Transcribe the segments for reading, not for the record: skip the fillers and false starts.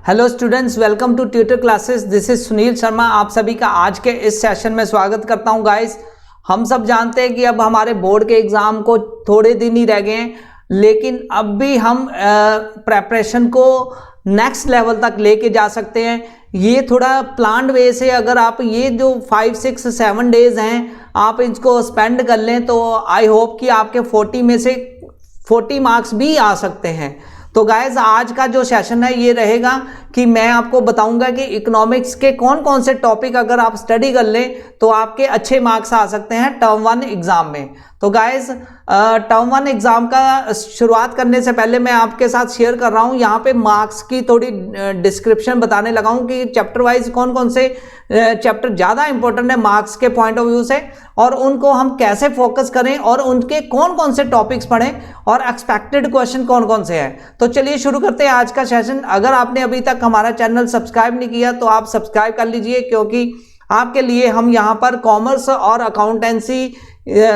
Hello students, welcome to tutor classes. This is Sunil Sharma. आप सभी का आज के इस सेशन में स्वागत करता हूं। गाइस, हम सब जानते हैं कि अब हमारे बोर्ड के एग्ज़ाम को थोड़े दिन ही रह गए हैं, लेकिन अब भी हम प्रेपरेशन को नेक्स्ट लेवल तक लेके जा सकते हैं। ये थोड़ा प्लान्ड वे से अगर आप ये जो 5, 6, 7 डेज हैं आप इसको स्पेंड कर लें तो आई होप कि आपके 40 में से 40 मार्क्स भी आ सकते हैं। तो गाइज, आज का जो सेशन है ये रहेगा कि मैं आपको बताऊंगा कि इकोनॉमिक्स के कौन कौन से टॉपिक अगर आप स्टडी कर लें तो आपके अच्छे मार्क्स आ सकते हैं टर्म 1 एग्जाम में। तो गाइज, टर्म 1 एग्जाम का शुरुआत करने से पहले मैं आपके साथ शेयर कर रहा हूं यहाँ पे मार्क्स की थोड़ी डिस्क्रिप्शन बताने लगा हूं कि चैप्टर वाइज कौन कौन से चैप्टर ज़्यादा इंपॉर्टेंट है मार्क्स के पॉइंट ऑफ व्यू से, और उनको हम कैसे फोकस करें और उनके कौन कौन से टॉपिक्स पढ़ें और एक्सपेक्टेड क्वेश्चन कौन कौन से हैं। तो चलिए शुरू करते हैं आज का सेशन। अगर आपने अभी तक हमारा चैनल सब्सक्राइब नहीं किया तो आप सब्सक्राइब कर लीजिए, क्योंकि आपके लिए हम यहाँ पर कॉमर्स और अकाउंटेंसी,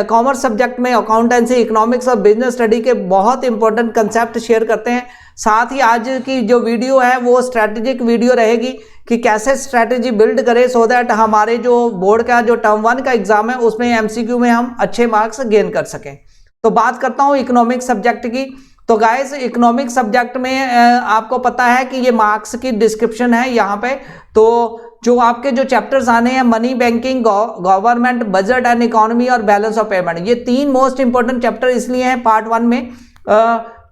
कॉमर्स सब्जेक्ट में अकाउंटेंसी, इकोनॉमिक्स और बिजनेस स्टडी के बहुत इंपॉर्टेंट कंसेप्ट शेयर करते हैं। साथ ही आज की जो वीडियो है वो स्ट्रैटेजिक वीडियो रहेगी कि कैसे स्ट्रैटेजी बिल्ड करें सो दैट हमारे जो बोर्ड का जो टर्म 1 का एग्जाम है उसमें एमसीक्यू में हम अच्छे मार्क्स गेन कर सकें। तो बात करता हूँ इकोनॉमिक्स सब्जेक्ट की। तो गाइस, इकोनॉमिक्स सब्जेक्ट में आपको पता है कि ये मार्क्स की डिस्क्रिप्शन है यहाँ पे। तो जो आपके जो चैप्टर्स आने हैं, money, banking, government, budget and economy और बैलेंस ऑफ पेमेंट, ये 3 मोस्ट इंपॉर्टेंट चैप्टर इसलिए हैं पार्ट 1 में।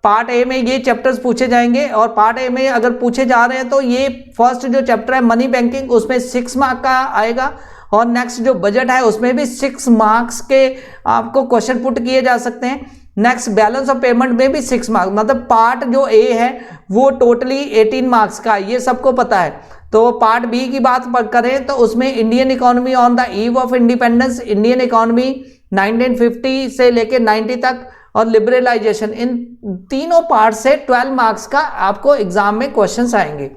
पार्ट ए में ये चैप्टर्स पूछे जाएंगे, और पार्ट ए में अगर पूछे जा रहे हैं तो ये फर्स्ट जो चैप्टर है मनी बैंकिंग उसमें 6 मार्क का आएगा, और नेक्स्ट जो बजट है उसमें भी 6 मार्क्स के आपको क्वेश्चन पुट किए जा सकते हैं। नेक्स्ट बैलेंस ऑफ पेमेंट में भी 6 मार्क्स, मतलब पार्ट जो ए है वो टोटली 18 मार्क्स का, ये सबको पता है। तो पार्ट बी की बात करें तो उसमें Indian economy on the eve of independence, Indian economy 1950 से लेके 90 तक, और लिबरलाइजेशन, इन तीनों पार्ट से 12 मार्क्स का आपको एग्जाम में क्वेश्चंस आएंगे।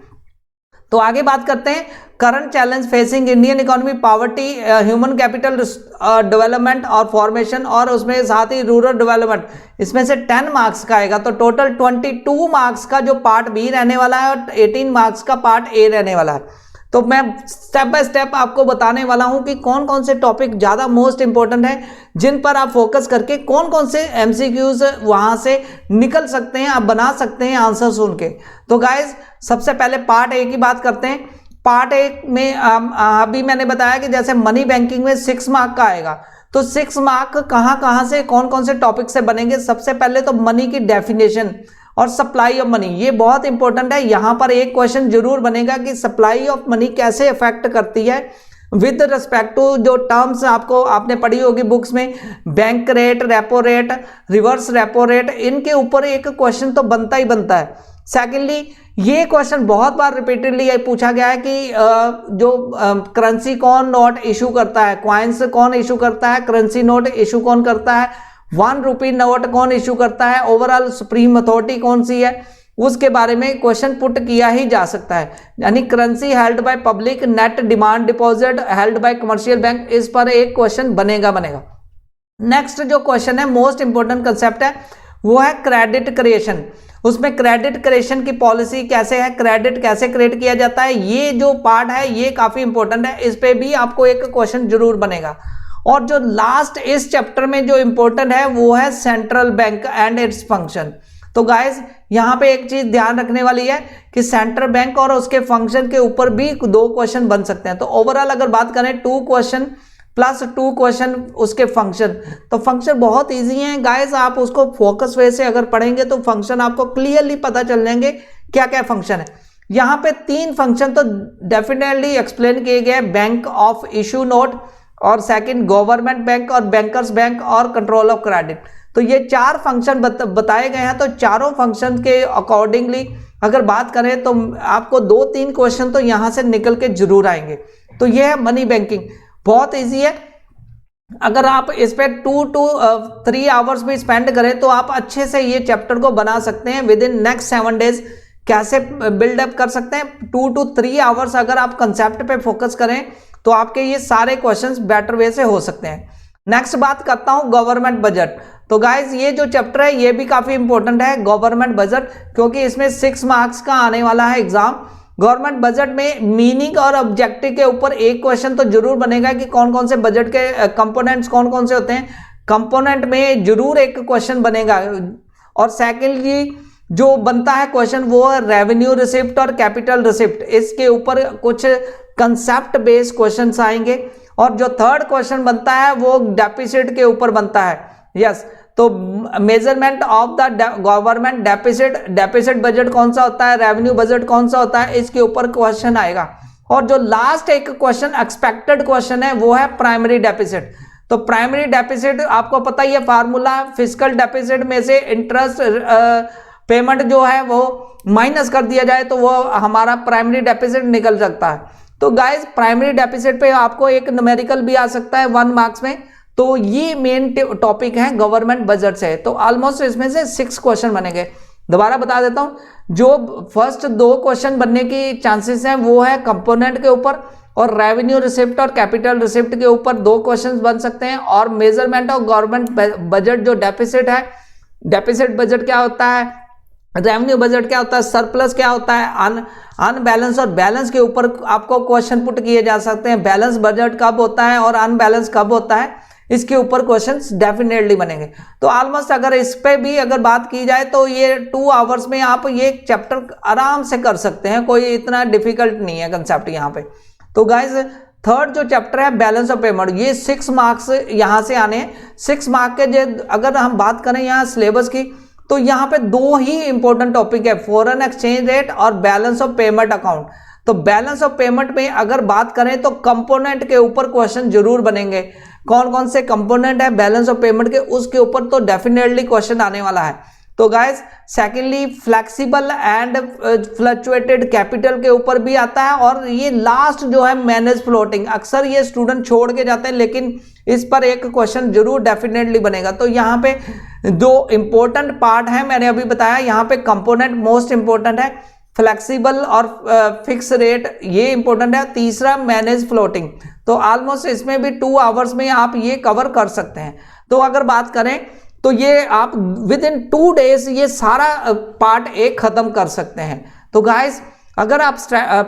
तो आगे बात करते हैं current challenge facing Indian economy, poverty, human capital development और फॉर्मेशन, और उसमें साथ ही रूरल डेवलपमेंट, इसमें से 10 मार्क्स का आएगा। तो टोटल 22 मार्क्स का जो पार्ट बी रहने वाला है और 18 मार्क्स का पार्ट ए रहने वाला है। तो मैं स्टेप बाय स्टेप आपको बताने वाला हूं कि कौन कौन से टॉपिक ज़्यादा मोस्ट इंपॉर्टेंट है जिन पर आप फोकस करके कौन कौन से एमसीक्यूज वहां से निकल सकते हैं, आप बना सकते हैं आंसर सुन के। तो गाइज, सबसे पहले पार्ट ए की बात करते हैं। पार्ट ए में अभी मैंने बताया कि जैसे मनी बैंकिंग में 6 मार्क का आएगा, तो 6 मार्क कहाँ से कौन कौन से टॉपिक से बनेंगे। सबसे पहले तो मनी की डेफिनेशन और सप्लाई ऑफ मनी, ये बहुत इंपॉर्टेंट है। यहां पर एक क्वेश्चन जरूर बनेगा कि सप्लाई ऑफ मनी कैसे इफेक्ट करती है विद रिस्पेक्ट टू जो टर्म्स आपने पढ़ी होगी बुक्स में, bank rate, repo rate, reverse repo rate, इनके ऊपर एक क्वेश्चन तो बनता ही बनता है। सेकेंडली, ये क्वेश्चन बहुत बार रिपीटेडली पूछा गया है कि जो करेंसी कौन नोट इशू करता है, क्वाइंस कौन इशू करता है, करेंसी नोट इशू कौन करता है, 1 रुपी नोट कौन इशू करता है, ओवरऑल सुप्रीम अथॉरिटी कौन सी है, उसके बारे में क्वेश्चन पुट किया ही जा सकता है। यानी currency held by public, net demand deposit held by commercial bank, इस पर एक क्वेश्चन बनेगा। नेक्स्ट जो क्वेश्चन है, मोस्ट इंपॉर्टेंट कंसेप्ट है, वो है क्रेडिट क्रिएशन। उसमें क्रेडिट क्रिएशन की पॉलिसी कैसे है, क्रेडिट कैसे क्रिएट किया जाता है, ये जो पार्ट है ये काफी इंपॉर्टेंट है, इस पे भी आपको एक क्वेश्चन जरूर बनेगा। और जो लास्ट इस चैप्टर में जो इंपॉर्टेंट है वो है central bank and its function. तो गाइस, यहाँ पे एक चीज ध्यान रखने वाली है कि सेंट्रल बैंक और उसके फंक्शन के ऊपर भी 2 क्वेश्चन बन सकते हैं। तो ओवरऑल अगर बात करें 2 क्वेश्चन प्लस 2 क्वेश्चन उसके फंक्शन, तो फंक्शन बहुत इजी है गाइस। आप उसको फोकस वे से अगर पढ़ेंगे तो फंक्शन आपको क्लियरली पता चल जाएंगे क्या क्या फंक्शन है। यहाँ पे 3 फंक्शन तो डेफिनेटली एक्सप्लेन किए गए, बैंक ऑफ इशू नोट, और सेकंड गवर्नमेंट बैंक, और बैंकर्स बैंक, और कंट्रोल ऑफ क्रेडिट। तो ये 4 फंक्शन बताए गए हैं। तो चारों फंक्शन के अकॉर्डिंगली अगर बात करें तो आपको 2-3 क्वेश्चन तो यहां से निकल के जरूर आएंगे। तो ये है मनी बैंकिंग, बहुत इजी है। अगर आप इस पे 2 to 3 आवर्स भी स्पेंड करें तो आप अच्छे से ये चैप्टर को बना सकते हैं विद इन नेक्स्ट 7 डेज। कैसे बिल्डअप कर सकते हैं, 2 to 3 आवर्स अगर आप कंसेप्ट पे फोकस करें तो आपके ये सारे क्वेश्चंस बेटर वे से हो सकते हैं। नेक्स्ट बात करता हूं गवर्नमेंट बजट। तो गाइज, ये जो चैप्टर है ये भी काफी इंपॉर्टेंट है, गवर्नमेंट बजट, क्योंकि इसमें 6 मार्क्स का आने वाला है एग्जाम। गवर्नमेंट बजट में मीनिंग और ऑब्जेक्टिव के ऊपर एक क्वेश्चन तो जरूर बनेगा कि कौन कौन से बजट के कंपोनेंट्स कौन कौन से होते हैं, कंपोनेंट में जरूर एक क्वेश्चन बनेगा। और सेकेंडली जो बनता है क्वेश्चन वो है रेवेन्यू रिसिप्ट और कैपिटल रिसिप्ट, इसके ऊपर कुछ कंसेप्ट बेस्ड क्वेश्चंस आएंगे। और जो थर्ड क्वेश्चन बनता है वो डेफिसिट के ऊपर बनता है। यस, तो measurement of the government deficit budget कौन सा होता है, रेवेन्यू बजट कौन सा होता है, इसके ऊपर क्वेश्चन आएगा। और जो लास्ट एक क्वेश्चन एक्सपेक्टेड क्वेश्चन है वो है प्राइमरी डेफिसिट। तो प्राइमरी डेफिसिट आपको पता ही है फार्मूला, फिस्कल डेफिसिट में से इंटरेस्ट पेमेंट जो है वो माइनस कर दिया जाए तो वो हमारा प्राइमरी डेफिसिट निकल सकता है। तो गाइस प्राइमरी डेफिसिट पे आपको एक न्यूमेरिकल भी आ सकता है 1 मार्क्स में। तो ये मेन टॉपिक है गवर्नमेंट बजट से। तो ऑलमोस्ट इसमें से 6 क्वेश्चन बनेंगे। दोबारा बता देता हूं, जो फर्स्ट 2 क्वेश्चन बनने की चांसेस हैं वो है कंपोनेंट के ऊपर, और रेवेन्यू रिसिप्ट और कैपिटल रिसिप्ट के ऊपर 2 क्वेश्चन बन सकते हैं। और मेजरमेंट ऑफ गवर्नमेंट बजट जो डेफिसिट है, डेफिसिट बजट क्या होता है, रेवेन्यू बजट क्या होता है, सरप्लस क्या होता है, अनबैलेंस और बैलेंस के ऊपर आपको क्वेश्चन पुट किए जा सकते हैं। बैलेंस बजट कब होता है और अनबैलेंस कब होता है, इसके ऊपर क्वेश्चंस डेफिनेटली बनेंगे। तो ऑलमोस्ट अगर इस पे भी अगर बात की जाए तो ये 2 आवर्स में आप ये चैप्टर आराम से कर सकते हैं, कोई इतना डिफिकल्ट नहीं है कंसेप्ट यहाँ पे। तो गाइज थर्ड जो चैप्टर है बैलेंस ऑफ पेमेंट, ये 6 मार्क्स यहाँ से आने हैं। 6 मार्क के जो अगर हम बात करें यहाँ सिलेबस की, तो यहाँ पे 2 ही इंपॉर्टेंट टॉपिक है, फॉरेन एक्सचेंज रेट और बैलेंस ऑफ पेमेंट अकाउंट। तो बैलेंस ऑफ पेमेंट में अगर बात करें तो कंपोनेंट के ऊपर क्वेश्चन जरूर बनेंगे। कौन कौन से कंपोनेंट है बैलेंस ऑफ पेमेंट के, उसके ऊपर तो डेफिनेटली क्वेश्चन आने वाला है। तो guys secondly flexible and fluctuated capital के ऊपर भी आता है। और ये लास्ट जो है मैनेज फ्लोटिंग, अक्सर ये स्टूडेंट छोड़ के जाते हैं, लेकिन इस पर एक क्वेश्चन जरूर डेफिनेटली बनेगा। तो यहाँ पे जो इंपॉर्टेंट पार्ट है मैंने अभी बताया, यहाँ पे कंपोनेंट मोस्ट इंपॉर्टेंट है, फ्लेक्सिबल और फिक्स रेट ये इंपॉर्टेंट है, तीसरा मैनेज फ्लोटिंग। तो ऑलमोस्ट इसमें भी 2 आवर्स में आप ये कवर कर सकते हैं। तो अगर बात करें तो ये आप विद इन 2 डेज ये सारा पार्ट एक खत्म कर सकते हैं। तो गाइस अगर आप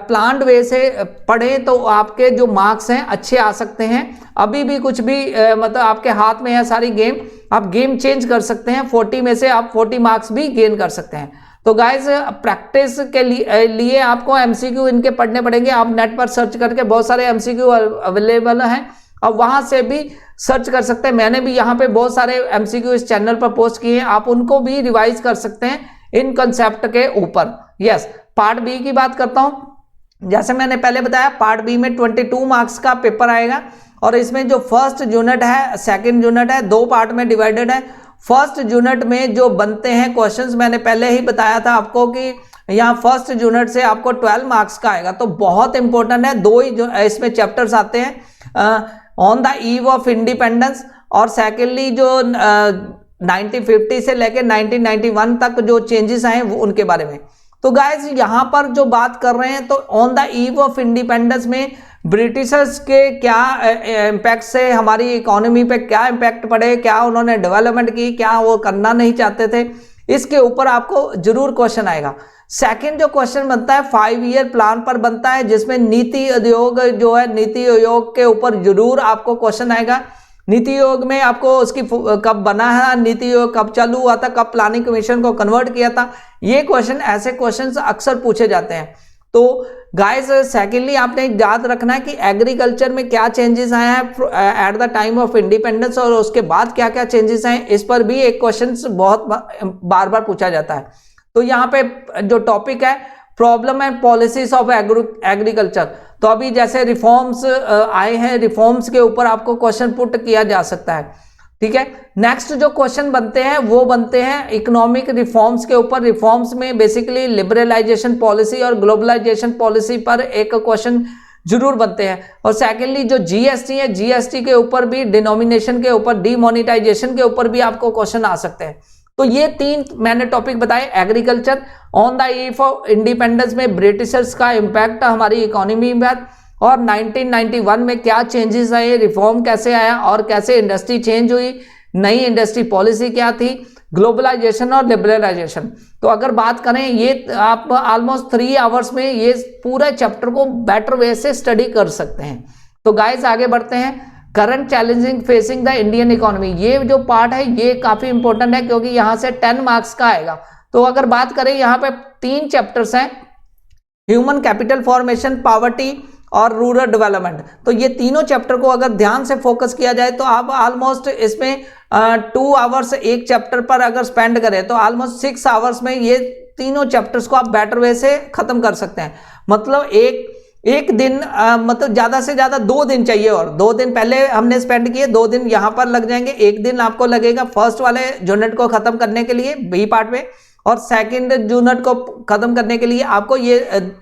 प्लान्ड वे से पढ़ें तो आपके जो मार्क्स हैं अच्छे आ सकते हैं। अभी भी कुछ भी मतलब आपके हाथ में है सारी गेम, आप गेम चेंज कर सकते हैं। 40 में से आप 40 मार्क्स भी गेन कर सकते हैं। तो गाइस प्रैक्टिस के लिए आपको एमसीक्यू इनके पढ़ने पड़ेंगे। आप नेट पर सर्च करके बहुत सारे एमसीक्यू अवेलेबल हैं और वहां से भी सर्च कर सकते हैं। मैंने भी यहाँ पे बहुत सारे एमसीक्यू इस चैनल पर पोस्ट किए हैं, आप उनको भी रिवाइज कर सकते हैं इन कंसेप्ट के ऊपर। यस, पार्ट बी की बात करता हूं। जैसे मैंने पहले बताया पार्ट बी में 22 मार्क्स का पेपर आएगा और इसमें जो फर्स्ट यूनिट है सेकंड यूनिट है 2 पार्ट में डिवाइडेड है। फर्स्ट यूनिट में जो बनते हैं क्वेश्चंस मैंने पहले ही बताया था आपको कि यहाँ फर्स्ट यूनिट से आपको 12 मार्क्स का आएगा, तो बहुत इंपॉर्टेंट है। 2 ही इसमें चैप्टर्स आते हैं, on the eve of independence और सेकेंडली जो 1950 से लेकर 1991 तक जो चेंजेस आए वो उनके बारे में। तो गाइज यहाँ पर जो बात कर रहे हैं तो on the eve of independence में ब्रिटिशर्स के क्या इम्पैक्ट से हमारी इकोनॉमी पे क्या इम्पैक्ट पड़े, क्या उन्होंने डेवलपमेंट की, क्या वो करना नहीं चाहते थे, इसके ऊपर आपको जरूर क्वेश्चन आएगा। सेकंड जो क्वेश्चन बनता है 5 ईयर प्लान पर बनता है, जिसमें नीति आयोग जो है नीति आयोग के ऊपर जरूर आपको क्वेश्चन आएगा। नीति आयोग में आपको उसकी कब बना है, नीति आयोग कब चालू हुआ था, कब प्लानिंग कमीशन को कन्वर्ट किया था, ये क्वेश्चन ऐसे क्वेश्चन अक्सर पूछे जाते हैं। तो गाइस सेकेंडली आपने याद रखना है कि एग्रीकल्चर में क्या चेंजेस आए हैं at the time of independence और उसके बाद क्या क्या चेंजेस आए, इस पर भी एक क्वेश्चन बहुत बार बार पूछा जाता है। तो यहाँ पे जो टॉपिक है problem and policies of agriculture, तो अभी जैसे रिफॉर्म्स आए हैं, रिफॉर्म्स के ऊपर आपको क्वेश्चन पुट किया जा सकता है। ठीक है, नेक्स्ट जो क्वेश्चन बनते हैं वो बनते हैं इकोनॉमिक रिफॉर्म्स के ऊपर। रिफॉर्म्स में बेसिकली लिबरलाइजेशन पॉलिसी और ग्लोबलाइजेशन पॉलिसी पर एक क्वेश्चन जरूर बनते हैं। और सेकेंडली जो जीएसटी है, जीएसटी के ऊपर भी, डिनोमिनेशन के ऊपर, डीमोनेटाइजेशन के ऊपर भी आपको क्वेश्चन आ सकते हैं। तो ये 3 मैंने टॉपिक बताए, agriculture, on the eve of independence में ब्रिटिशर्स का इम्पैक्ट हमारी इकोनॉमी पर, और 1991 में क्या चेंजेस आए, रिफॉर्म कैसे आया और कैसे इंडस्ट्री चेंज हुई, नई इंडस्ट्री पॉलिसी क्या थी, ग्लोबलाइजेशन और लिबरलाइजेशन। तो अगर बात करें ये आप ऑलमोस्ट 3 आवर्स में ये पूरा चैप्टर को बेटर वे से स्टडी कर सकते हैं। तो गाइस आगे बढ़ते हैं। Current challenging facing the Indian economy, ये जो पार्ट है ये काफी इंपॉर्टेंट है क्योंकि यहां से 10 मार्क्स का आएगा। तो अगर बात करें यहाँ पे 3 चैप्टर्स हैं, ह्यूमन कैपिटल फॉर्मेशन, पॉवर्टी और रूरल डेवलपमेंट। तो ये तीनों चैप्टर को अगर ध्यान से फोकस किया जाए तो आप ऑलमोस्ट इसमें 2 आवर्स एक चैप्टर पर अगर स्पेंड करें तो ऑलमोस्ट 6 आवर्स में ये तीनों चैप्टर्स को आप बेटर वे से खत्म कर सकते हैं। मतलब एक दिन मतलब ज्यादा से ज्यादा 2 दिन चाहिए, और 2 दिन पहले हमने स्पेंड किए, 2 दिन यहां पर लग जाएंगे। 1 दिन आपको लगेगा फर्स्ट वाले यूनिट को खत्म करने के लिए बी पार्ट में, और सेकंड यूनिट को खत्म करने के लिए आपको ये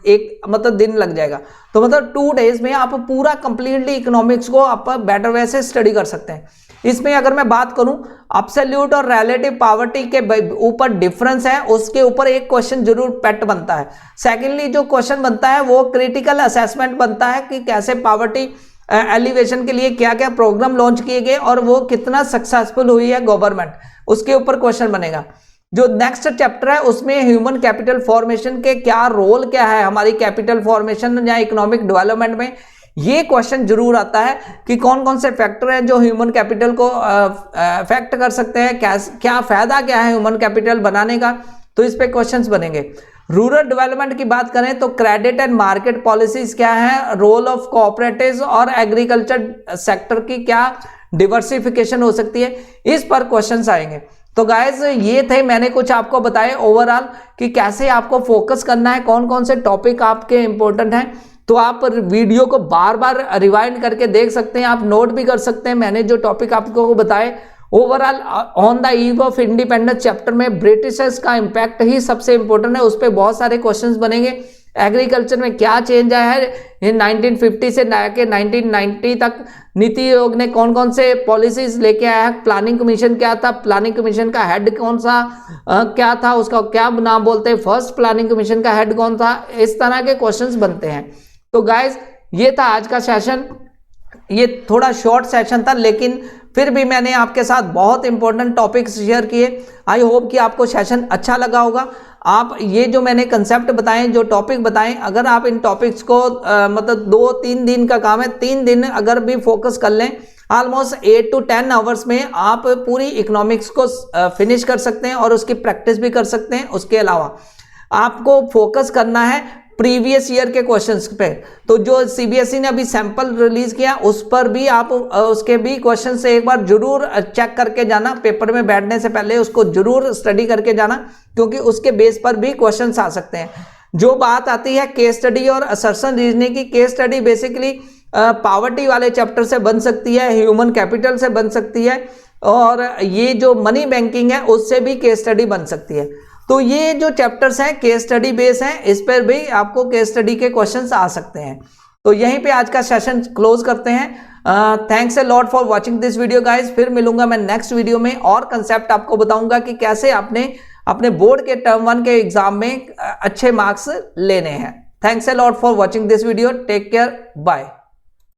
एक मतलब दिन लग जाएगा। तो मतलब 2 डेज में आप पूरा कंप्लीटली इकोनॉमिक्स को आप बेटर वे से स्टडी कर सकते हैं। इसमें अगर मैं बात करूं एब्सोल्यूट और रिलेटिव पॉवर्टी के ऊपर डिफरेंस है, उसके ऊपर एक क्वेश्चन जरूर पेट बनता है। सेकेंडली जो क्वेश्चन बनता है वो क्रिटिकल असेसमेंट बनता है कि कैसे पॉवर्टी एलिवेशन के लिए क्या क्या प्रोग्राम लॉन्च किए गए और वो कितना सक्सेसफुल हुई है गवर्नमेंट, उसके ऊपर क्वेश्चन बनेगा। जो नेक्स्ट चैप्टर है उसमें ह्यूमन कैपिटल फॉर्मेशन के क्या रोल क्या है हमारी कैपिटल फॉर्मेशन या इकोनॉमिक डेवलपमेंट में, ये क्वेश्चन जरूर आता है कि कौन कौन से फैक्टर हैं जो ह्यूमन कैपिटल को अफेक्ट कर सकते हैं, क्या फायदा क्या है ह्यूमन कैपिटल बनाने का, तो इस पे क्वेश्चंस बनेंगे। रूरल डेवलपमेंट की बात करें तो क्रेडिट एंड मार्केट पॉलिसीज क्या है, रोल ऑफ कोऑपरेटिव्स और एग्रीकल्चर सेक्टर की क्या डिवर्सिफिकेशन हो सकती है, इस पर क्वेश्चंस आएंगे। तो गाइज ये थे मैंने कुछ आपको बताए ओवरऑल कि कैसे आपको फोकस करना है, कौन कौन से टॉपिक आपके इंपॉर्टेंट हैं। तो आप वीडियो को बार बार रिवाइंड करके देख सकते हैं, आप नोट भी कर सकते हैं मैंने जो टॉपिक आपको बताए। Overall on the eve of independence chapter में ब्रिटिशर्स का इंपैक्ट ही सबसे इंपॉर्टेंट है, उस पर बहुत सारे क्वेश्चंस बनेंगे। एग्रीकल्चर में क्या चेंज आया है 1950 से लेकर 1990 तक, नीति आयोग ने कौन कौन से पॉलिसीज लेके आया है, प्लानिंग कमीशन क्या था, प्लानिंग कमीशन का हेड कौन सा क्या था, उसका क्या नाम बोलते हैं, फर्स्ट प्लानिंग कमीशन का हेड कौन था, इस तरह के क्वेश्चंस बनते हैं। तो गाइज ये था आज का सेशन, ये थोड़ा शॉर्ट सेशन था लेकिन फिर भी मैंने आपके साथ बहुत इंपॉर्टेंट टॉपिक्स शेयर किए। आई होप कि आपको सेशन अच्छा लगा होगा। आप ये जो मैंने कंसेप्ट बताए, जो टॉपिक बताएं, अगर आप इन टॉपिक्स को मतलब 2-3 दिन का काम है, 3 दिन अगर भी फोकस कर लें ऑलमोस्ट 8 to 10 आवर्स में आप पूरी इकोनॉमिक्स को फिनिश कर सकते हैं और उसकी प्रैक्टिस भी कर सकते हैं। उसके अलावा आपको फोकस करना है प्रीवियस ईयर के क्वेश्चंस पे। तो जो सीबीएसई ने अभी सैंपल रिलीज किया उस पर भी आप उसके भी क्वेश्चन से एक बार जरूर चेक करके जाना, पेपर में बैठने से पहले उसको जरूर स्टडी करके जाना, क्योंकि उसके बेस पर भी क्वेश्चंस आ सकते हैं। जो बात आती है केस स्टडी और असर्शन रीजनिंग की, केस स्टडी बेसिकली पॉवर्टी वाले चैप्टर से बन सकती है, ह्यूमन कैपिटल से बन सकती है, और ये जो मनी बैंकिंग है उससे भी केस स्टडी बन सकती है। तो ये जो चैप्टर्स हैं केस स्टडी बेस हैं, इस पर भी आपको केस स्टडी के क्वेश्चंस आ सकते हैं। तो यहीं पे आज का सेशन क्लोज करते हैं। Thanks a lot for watching this video guys. फिर मिलूंगा मैं नेक्स्ट वीडियो में और कंसेप्ट आपको बताऊंगा कि कैसे आपने अपने बोर्ड के टर्म 1 के एग्जाम में अच्छे मार्क्स लेने हैं। Thanks a lot for watching this video. Take care, bye.